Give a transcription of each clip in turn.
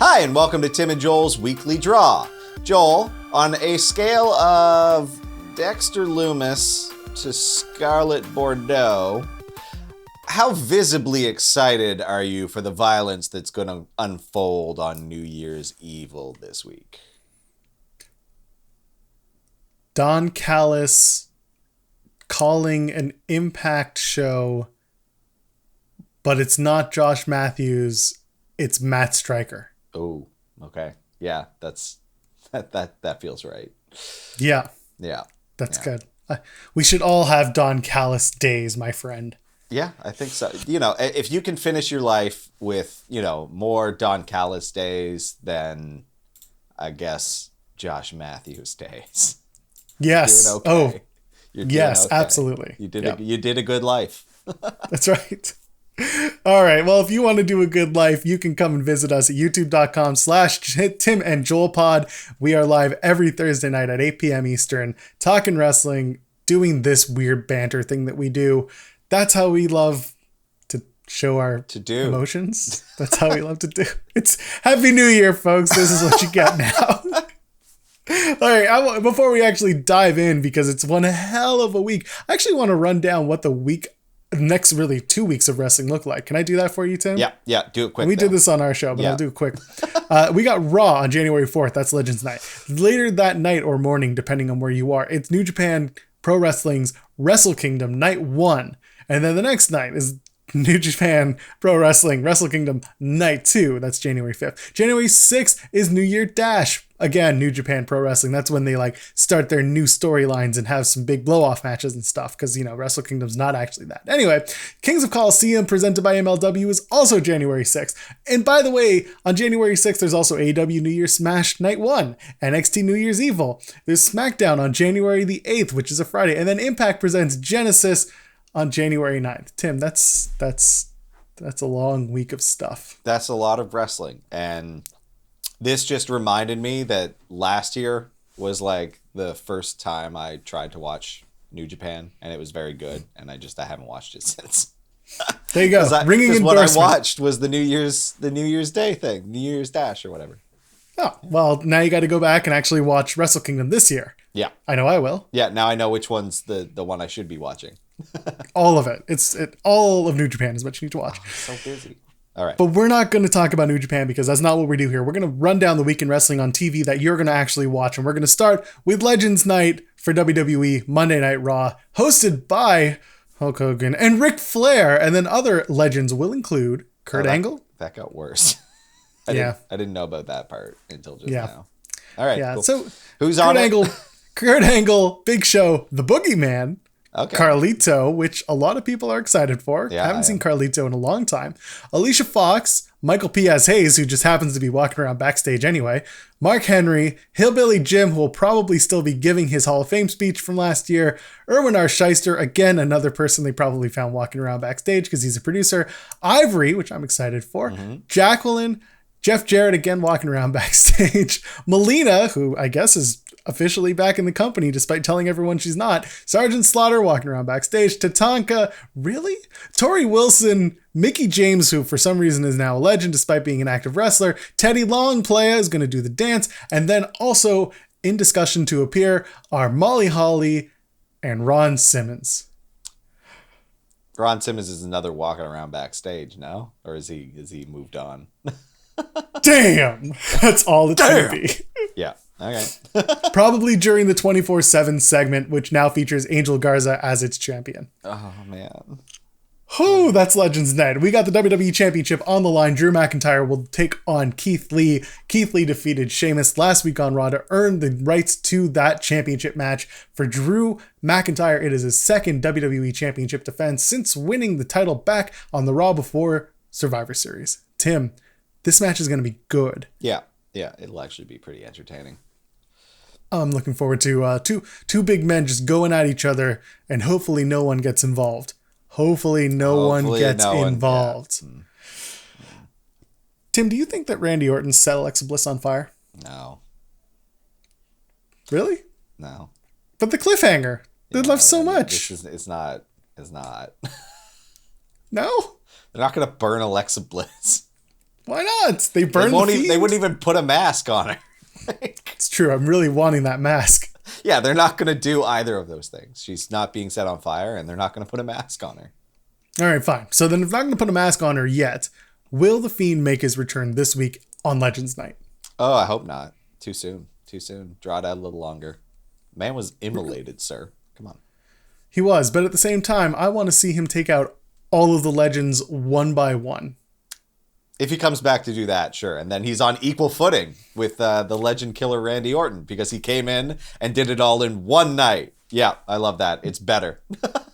Hi, and welcome to Tim and Joel's Weekly Draw. Joel, on a scale of Dexter Loomis to Scarlett Bordeaux, how visibly excited are you for the violence that's going to unfold on New Year's Evil this week? Don Callis calling an Impact show, but it's not Josh Matthews, it's Matt Stryker. Oh, okay. Yeah, that feels right. Yeah. Yeah. That's good. We should all have Don Callis days, my friend. Yeah, I think so. You know, if you can finish your life with, more Don Callis days than, I guess, Josh Matthews days. Yes. You're doing okay. You're doing yes, okay. Absolutely. You did a good life. That's right. All right. Well, if you want to do a good life, you can come and visit us at youtube.com/Tim and Joel Pod. We are live every Thursday night at 8 p.m. Eastern, talking wrestling, doing this weird banter thing that we do. That's how we love to show our emotions. That's how we love to do. It's Happy New Year, folks. This is what you get now. All right. Before we actually dive in, because it's one hell of a week, I actually want to run down what the next really 2 weeks of wrestling look like. Can I do that for you, Tim? Yeah. Do it quick. We did this on our show, but I'll do it quick. We got Raw on January 4th. That's Legends Night. Later that night or morning, depending on where you are, it's New Japan Pro Wrestling's Wrestle Kingdom Night 1. And then the next night is New Japan Pro Wrestling Wrestle Kingdom Night 2. That's January 5th. January 6th is New Year Dash. Again, New Japan Pro Wrestling. That's when they start their new storylines and have some big blow-off matches and stuff. Because, Wrestle Kingdom's not actually that. Anyway, Kings of Colosseum presented by MLW is also January 6th. And by the way, on January 6th, there's also AEW New Year Smash Night 1. NXT New Year's Evil. There's SmackDown on January the 8th, which is a Friday. And then Impact presents Genesis on January 9th. Tim, that's a long week of stuff. That's a lot of wrestling. And this just reminded me that last year was the first time I tried to watch New Japan, and it was very good. And I haven't watched it since. There you go. Ringing endorsement. What I watched was the New Year's Day thing, New Year's Dash or whatever. Oh, well, now you got to go back and actually watch Wrestle Kingdom this year. Yeah. I know I will. Yeah, now I know which one's the one I should be watching. All of it. All of New Japan is what you need to watch. Oh, so busy. All right. But we're not going to talk about New Japan because that's not what we do here. We're going to run down the week in wrestling on TV that you're going to actually watch. And we're going to start with Legends Night for WWE Monday Night Raw, hosted by Hulk Hogan and Ric Flair. And then other legends will include Kurt Angle. That got worse. I didn't know about that part until just now. All right. Yeah. Cool. So who's on it? Kurt Angle, Big Show, The Boogeyman. Okay. Carlito, which a lot of people are excited for. I haven't seen Carlito in a long time. Alicia Fox, Michael P.S. Hayes, who just happens to be walking around backstage anyway. Mark Henry, Hillbilly Jim, who will probably still be giving his Hall of Fame speech from last year. Erwin R. Shyster, again, another person they probably found walking around backstage because he's a producer. Ivory, which I'm excited for. Mm-hmm. Jacqueline, Jeff Jarrett, again, walking around backstage. Melina, who I guess is officially back in the company despite telling everyone she's not. Sergeant Slaughter walking around backstage. Tatanka, really? Tori Wilson, Mickey James, who for some reason is now a legend despite being an active wrestler. Teddy Longplaya is going to do the dance. And then also in discussion to appear are Molly Holly and Ron Simmons. Ron Simmons is another walking around backstage, no? Or is he moved on? Damn! That's all it's going to be. Yeah. Okay. Probably during the 24/7 segment, which now features Angel Garza as its champion. Oh, man. Oh, that's Legends Night. We got the WWE Championship on the line. Drew McIntyre will take on Keith Lee. Keith Lee defeated Sheamus last week on Raw to earn the rights to that championship match. For Drew McIntyre, it is his second WWE Championship defense since winning the title back on the Raw before Survivor Series. Tim, this match is going to be good. Yeah, it'll actually be pretty entertaining. I'm looking forward to two big men just going at each other, and hopefully no one gets involved. Hopefully no one gets involved. Yeah. Tim, do you think that Randy Orton set Alexa Bliss on fire? No. Really? No. But the cliffhanger. They left so much. It's not. No? They're not going to burn Alexa Bliss. Why not? They burned the Fiend. They wouldn't even put a mask on her. It's true. I'm really wanting that mask. Yeah, they're not going to do either of those things. She's not being set on fire, and they're not going to put a mask on her. All right, fine. So then if they're not going to put a mask on her yet, will The Fiend make his return this week on Legends Night? Oh, I hope not. Too soon. Draw it out a little longer. Man was immolated, sir. Come on. He was, but at the same time, I want to see him take out all of the legends one by one. If he comes back to do that, sure. And then he's on equal footing with the legend killer Randy Orton because he came in and did it all in one night. Yeah, I love that. It's better.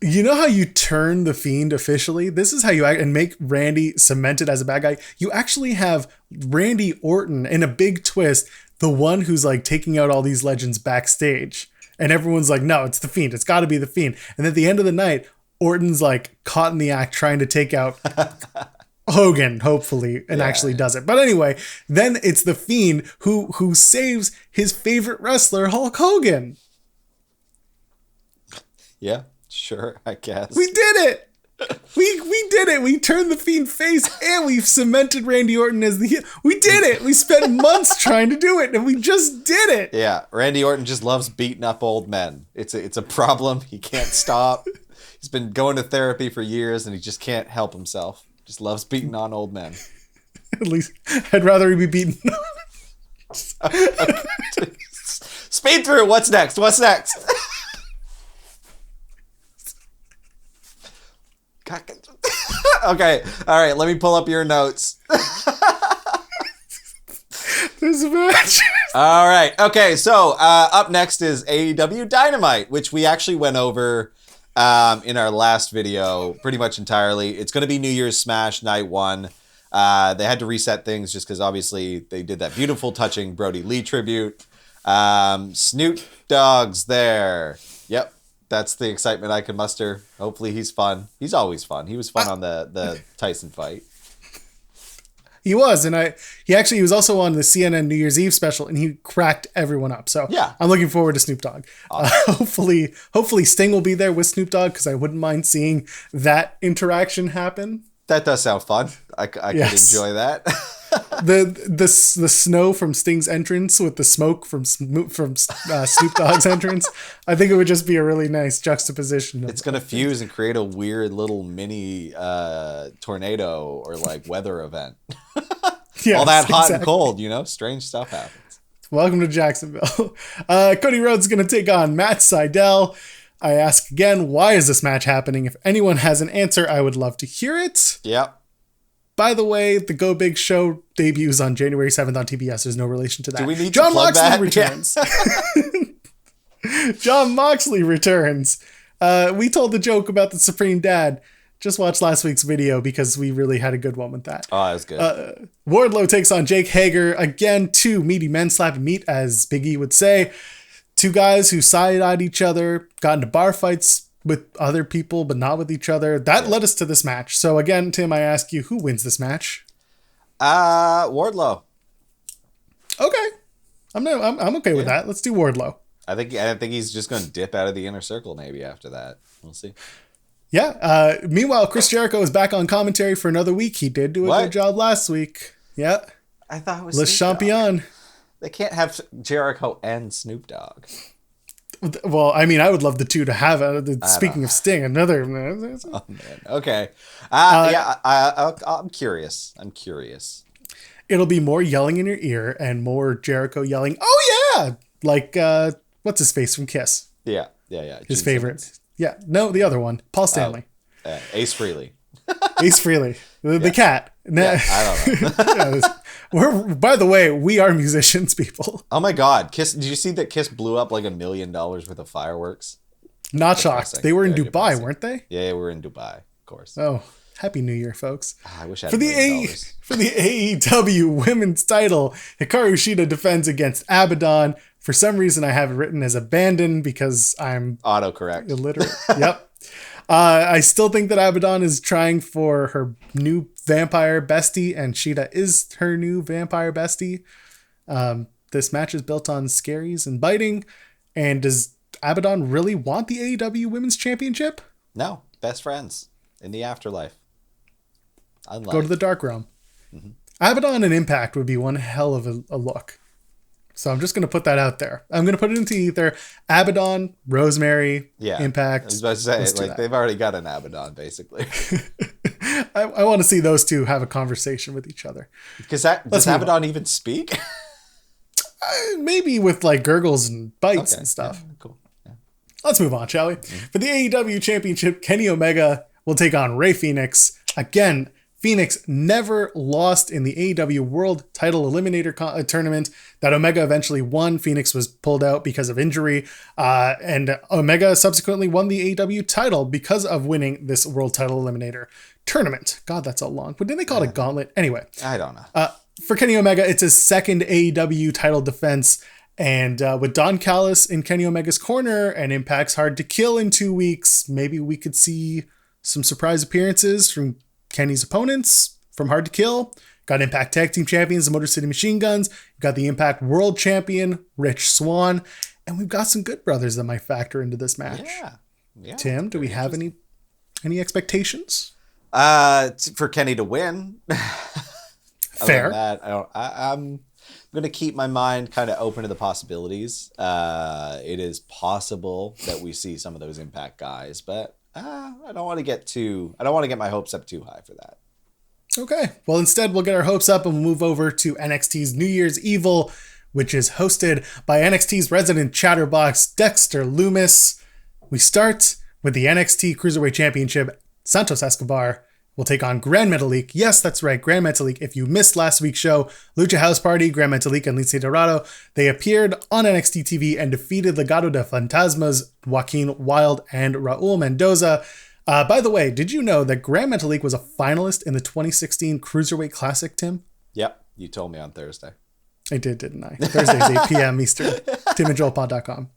You know how you turn the Fiend officially? This is how you act and make Randy cemented as a bad guy. You actually have Randy Orton in a big twist, the one who's like taking out all these legends backstage. And everyone's like, no, it's the Fiend. It's got to be the Fiend. And at the end of the night, Orton's like caught in the act trying to take out Hogan, hopefully, and actually does it. But anyway, then it's the Fiend who saves his favorite wrestler, Hulk Hogan. Yeah, sure, I guess. We did it! We did it! We turned the Fiend face and we've cemented Randy Orton as the heel. We did it! We spent months trying to do it and we just did it! Yeah, Randy Orton just loves beating up old men. It's a problem. He can't stop. He's been going to therapy for years and he just can't help himself. Just loves beating on old men. At least I'd rather he be beaten. Speed through. What's next? Okay. All right. Let me pull up your notes. There's a match. All right. Okay. So up next is AEW Dynamite, which we actually went over in our last video pretty much entirely. It's going to be New Year's Smash Night 1. They had to reset things just because obviously they did that beautiful, touching Brody Lee tribute. Snoop Dogg's there. Yep. That's the excitement I can muster. Hopefully he's fun. He's always fun. He was fun on the Tyson fight. He was, and he was also on the CNN New Year's Eve special, and he cracked everyone up. So yeah, I'm looking forward to Snoop Dogg. Awesome. Hopefully Sting will be there with Snoop Dogg because I wouldn't mind seeing that interaction happen. That does sound fun. I could enjoy that. the snow from Sting's entrance with the smoke from Snoop Dogg's entrance. I think it would just be a really nice juxtaposition. It's gonna fuse and create a weird little mini tornado or like weather event. Yes, all that hot and cold, strange stuff happens. Welcome to Jacksonville. Cody Rhodes is gonna take on Matt Sydal. I ask again, why is this match happening? If anyone has an answer, I would love to hear it. Yep. By the way, the Go Big Show debuts on January 7th on TBS. There's no relation to that. Do we need John to plug Moxley that? returns. Yeah. John Moxley returns. We told the joke about the Supreme Dad. Just watch last week's video because we really had a good one with that. Oh, that was good. Wardlow takes on Jake Hager. Again, two meaty men slapping meat, as Big E would say. Two guys who side-eyed each other, got into bar fights with other people, but not with each other. That led us to this match. So again, Tim, I ask you, who wins this match? Wardlow. Okay. I'm okay with that. Let's do Wardlow. I think he's just going to dip out of the inner circle maybe after that. We'll see. Yeah. Meanwhile, Chris Jericho is back on commentary for another week. He did do a good job last week. Yeah. I thought it was Le Champion. They can't have Jericho and Snoop Dogg. Well, I mean, I would love the two to have it. Speaking of Sting, another. Oh, man. Okay. I'm curious. It'll be more yelling in your ear and more Jericho yelling, oh, yeah! Like, what's his face from Kiss? Yeah. His favorite. Simmons. Yeah. No, the other one. Paul Stanley. Ace Frehley. Ace Frehley. The cat. Yeah, I don't know. By the way, we are musicians, people. Oh my God. Kiss. Did you see that Kiss blew up like $1 million worth of fireworks? Not shocked. They were in Dubai, weren't they? Yeah, we were in Dubai, of course. Oh, Happy New Year, folks. I wish I had for the AEW women's title, Hikaru Shida defends against Abaddon. For some reason, I have it written as abandoned because I'm autocorrect. Illiterate. Yep. I still think that Abaddon is trying for her new vampire bestie, and Shida is her new vampire bestie. This match is built on scaries and biting. And does Abaddon really want the AEW Women's Championship? No. Best friends in the afterlife. Go to the Dark Realm. Mm-hmm. Abaddon and Impact would be one hell of a look. So I'm just going to put that out there. I'm going to put it into either Abaddon, Rosemary, Impact. I was about to say, like, they've already got an Abaddon, basically. I want to see those two have a conversation with each other. Because does Abaddon even speak? Maybe with like gurgles and bites and stuff. Yeah, cool. Yeah. Let's move on, shall we? Mm-hmm. For the AEW Championship, Kenny Omega will take on Rey Fenix. Again, Phoenix never lost in the AEW World Title Eliminator Tournament that Omega eventually won. Phoenix was pulled out because of injury, and Omega subsequently won the AEW title because of winning this World Title Eliminator Tournament. God, that's so long. But didn't they call it a gauntlet? Anyway. I don't know. For Kenny Omega, it's his second AEW title defense, and with Don Callis in Kenny Omega's corner and Impact's Hard to Kill in 2 weeks, maybe we could see some surprise appearances from Kenny's opponents from Hard to Kill. Got Impact Tag Team Champions, the Motor City Machine Guns. We've got the Impact World Champion, Rich Swann. And we've got some Good Brothers that might factor into this match. Yeah. Tim, do we have any expectations? For Kenny to win. Fair. I'm going to keep my mind kind of open to the possibilities. It is possible that we see some of those Impact guys, but I don't want to get my hopes up too high for that. Okay. Well, instead, we'll get our hopes up and move over to NXT's New Year's Evil, which is hosted by NXT's resident chatterbox, Dexter Lumis. We start with the NXT Cruiserweight Championship. Santos Escobar will take on Gran Metalik. Yes, that's right, Gran Metalik. If you missed last week's show, Lucha House Party, Gran Metalik and Lince Dorado, they appeared on NXT TV and defeated Legado de Fantasmas, Joaquin Wilde, and Raul Mendoza. By the way, did you know that Gran Metalik was a finalist in the 2016 Cruiserweight Classic, Tim? Yep, you told me on Thursday. I did, didn't I? Thursdays, 8 p.m. Eastern. TimandJoelPod.com.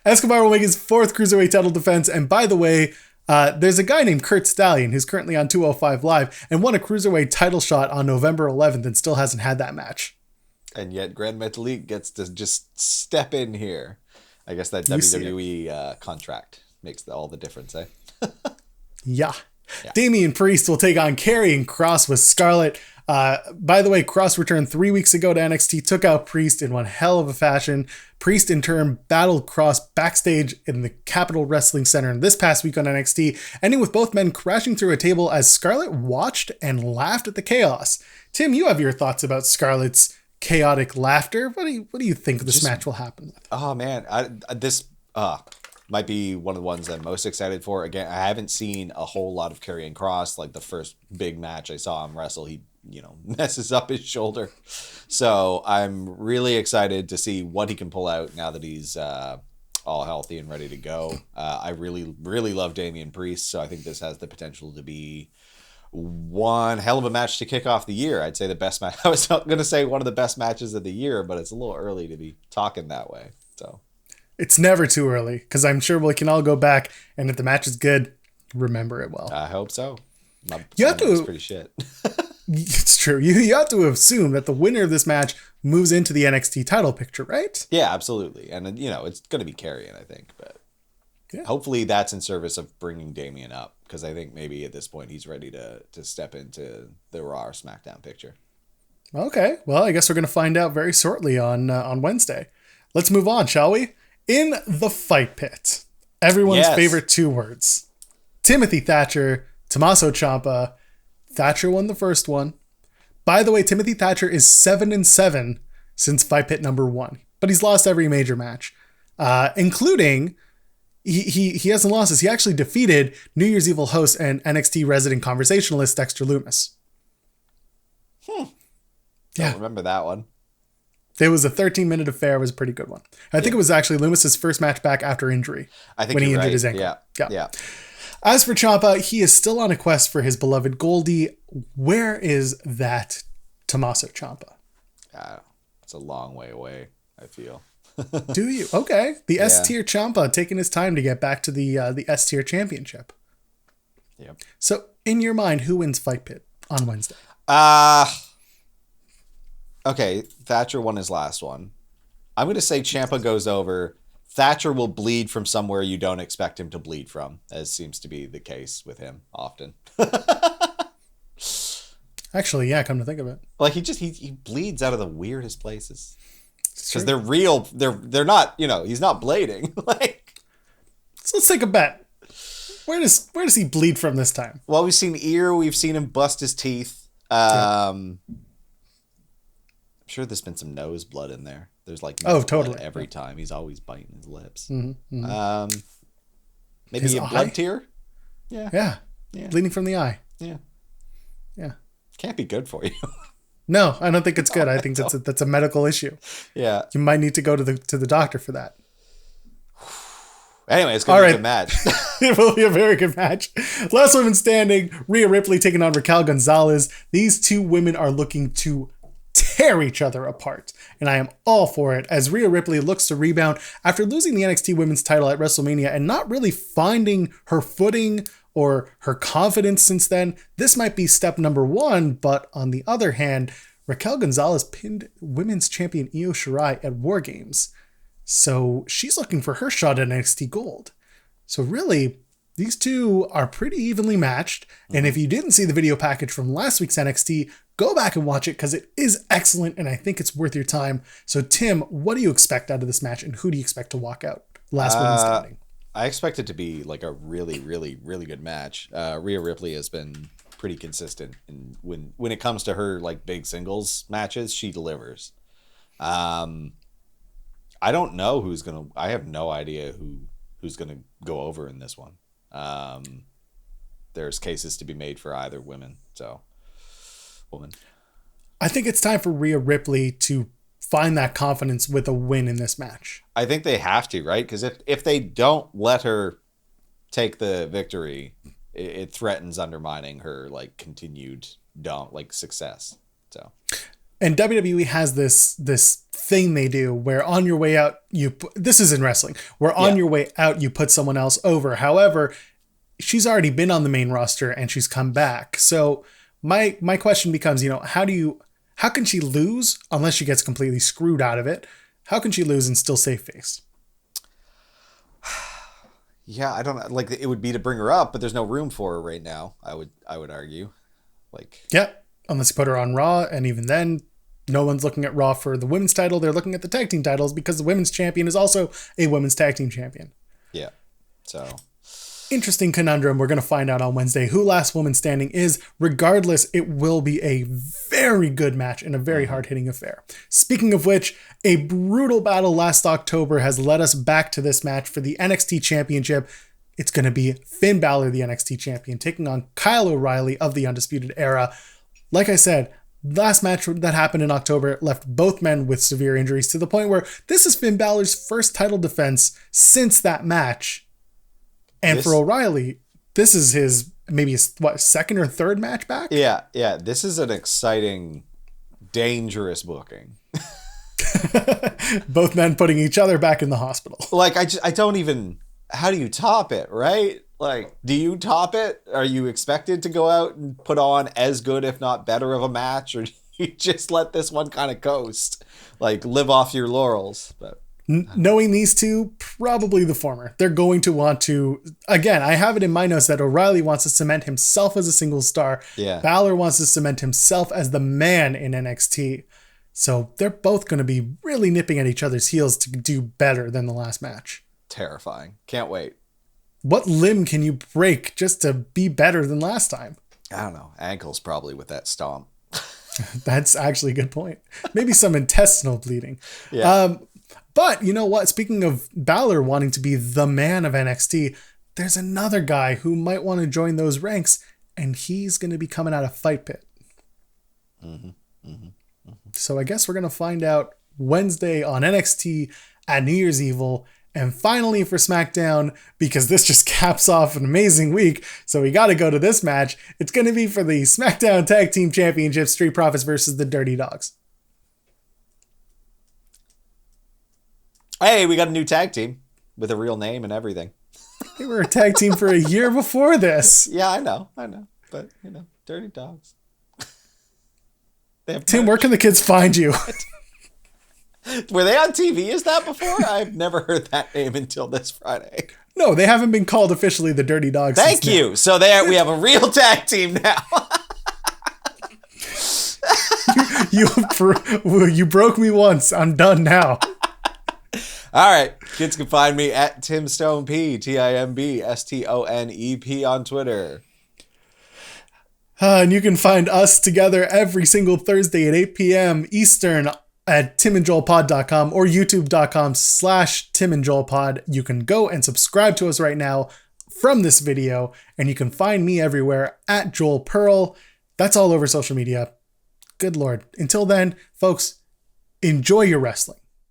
Escobar will make his fourth Cruiserweight title defense, and by the way, there's a guy named Kurt Stallion who's currently on 205 Live and won a Cruiserweight title shot on November 11th and still hasn't had that match. And yet Gran Metalik gets to just step in here. I guess that WWE contract makes all the difference, eh? Yeah. Damian Priest will take on Karrion Kross with Scarlett. By the way, Kross returned 3 weeks ago to NXT, took out Priest in one hell of a fashion. Priest in turn battled Kross backstage in the Capitol Wrestling Center this past week on NXT, ending with both men crashing through a table as Scarlett watched and laughed at the chaos. Tim, you have your thoughts about Scarlett's chaotic laughter. What do you think this match will happen with? Oh man, this might be one of the ones I'm most excited for. Again, I haven't seen a whole lot of Karrion Kross. Like the first big match I saw him wrestle, he messes up his shoulder. So I'm really excited to see what he can pull out now that he's all healthy and ready to go. I really, really love Damian Priest, so I think this has the potential to be one hell of a match to kick off the year. I'd say the best match. I was going to say one of the best matches of the year, but it's a little early to be talking that way. So it's never too early, because I'm sure we can all go back, and if the match is good, remember it well. I hope so. You have to. Pretty shit. It's true. You have to assume that the winner of this match moves into the NXT title picture, right? Yeah, absolutely. And, it's going to be Karrion, I think. But hopefully that's in service of bringing Damian up, because I think maybe at this point he's ready to step into the Raw or SmackDown picture. Okay. Well, I guess we're going to find out very shortly on Wednesday. Let's move on, shall we? In the Fight Pit. Everyone's favorite two words. Timothy Thatcher, Tommaso Ciampa. Thatcher won the first one. By the way, Timothy Thatcher is 7-7 since Fight Pit number 1, but he's lost every major match, including he hasn't lost this. He actually defeated New Year's Evil host and NXT resident conversationalist Dexter Lumis. Don't remember that one. It was a 13-minute affair. It was a pretty good one. I think it was actually Lumis's first match back after injury. I think when he injured his ankle. Yeah. As for Ciampa, he is still on a quest for his beloved Goldie. Where is that Tommaso Ciampa? It's a long way away, I feel. Do you? Okay. The S-tier Ciampa taking his time to get back to the S-tier championship. Yep. So, in your mind, who wins Fight Pit on Wednesday? Okay, Thatcher won his last one. I'm going to say Ciampa goes over. Thatcher will bleed from somewhere you don't expect him to bleed from, as seems to be the case with him often. Actually, yeah, come to think of it. Like he bleeds out of the weirdest places. Because they're real. They're not, he's not blading. Like, so let's take a bet. Where does he bleed from this time? Well, we've seen ear. We've seen him bust his teeth. I'm sure there's been some nose blood in there. There's like totally every time. He's always biting his lips. Mm-hmm, mm-hmm. Maybe his a blood tear. Yeah. Bleeding from the eye. Yeah. Can't be good for you. No, I don't think it's good. I think that's a medical issue. Yeah. You might need to go to the doctor for that. Anyway, it's going to be a good match. It will be a very good match. Last woman standing, Rhea Ripley taking on Raquel Gonzalez. These two women are looking to tear each other apart, and I am all for it as Rhea Ripley looks to rebound after losing the NXT Women's title at WrestleMania and not really finding her footing or her confidence since then. This might be step number one, but on the other hand, Raquel Gonzalez pinned Women's Champion Io Shirai at War Games. So she's looking for her shot at NXT Gold. So really, these two are pretty evenly matched. And if you didn't see the video package from last week's NXT, go back and watch it because it is excellent and I think it's worth your time. So Tim, what do you expect out of this match and who do you expect to walk out? Last woman standing. I expect it to be like a really, really, really good match. Rhea Ripley has been pretty consistent, and when it comes to her like big singles matches, she delivers. I don't know I have no idea who's gonna go over in this one. There's cases to be made for either woman. I think it's time for Rhea Ripley to find that confidence with a win in this match. I think they have to, right? Because if they don't let her take the victory, it threatens undermining her like continued success. So. And WWE has this thing they do where on your way out, this is in wrestling, where on your way out, you put someone else over. However, she's already been on the main roster and she's come back. So my question becomes, how can she lose unless she gets completely screwed out of it? How can she lose and still save face? Yeah, I don't know. Like, it would be to bring her up, but there's no room for her right now. I would argue. Yeah, unless you put her on Raw, and even then, no one's looking at Raw for the women's title. They're looking at the tag team titles because the women's champion is also a women's tag team champion. Yeah. So interesting conundrum. We're going to find out on Wednesday who last woman standing is. Regardless, it will be a very good match and a very hard-hitting affair. Speaking of which, a brutal battle last October has led us back to this match for the NXT Championship. It's going to be Finn Balor, the NXT champion, taking on Kyle O'Reilly of the Undisputed Era. Like I said, last match that happened in October left both men with severe injuries to the point where this is Finn Balor's first title defense since that match. And for O'Reilly, this is his second or third match back? Yeah. This is an exciting, dangerous booking. Both men putting each other back in the hospital. I don't even, how do you top it, right? Do you top it? Are you expected to go out and put on as good, if not better of a match? Or do you just let this one kind of coast? Live off your laurels? But knowing these two, probably the former. They're going to want to, again, I have it in my notes that O'Reilly wants to cement himself as a single star. Yeah. Balor wants to cement himself as the man in NXT. So they're both going to be really nipping at each other's heels to do better than the last match. Terrifying. Can't wait. What limb can you break just to be better than last time? I don't know. Ankles probably with that stomp. That's actually a good point. Maybe some intestinal bleeding. Yeah. But you know what? Speaking of Balor wanting to be the man of NXT, there's another guy who might want to join those ranks, and he's going to be coming out of Fight Pit. So I guess we're going to find out Wednesday on NXT at New Year's Evil. And finally for SmackDown, because this just caps off an amazing week, so we got to go to this match. It's going to be for the SmackDown Tag Team Championship, Street Profits versus the Dirty Dogs. Hey, we got a new tag team with a real name and everything. They were a tag team for a year before this. Yeah, I know. But, Dirty Dogs. Tim, where can the kids find you? Were they on TV as that before? I've never heard that name until this Friday. No, they haven't been called officially the Dirty Dogs. Thank you. Now. So we have a real tag team now. You broke me once. I'm done now. All right. Kids can find me at TimStoneP, TIMBSTONEP on Twitter. And you can find us together every single Thursday at 8 p.m. Eastern at timandjoelpod.com or youtube.com/timandjoelpod. You can go and subscribe to us right now from this video, and you can find me everywhere at Joel Pearl. That's all over social media. Good Lord. Until then, folks, enjoy your wrestling.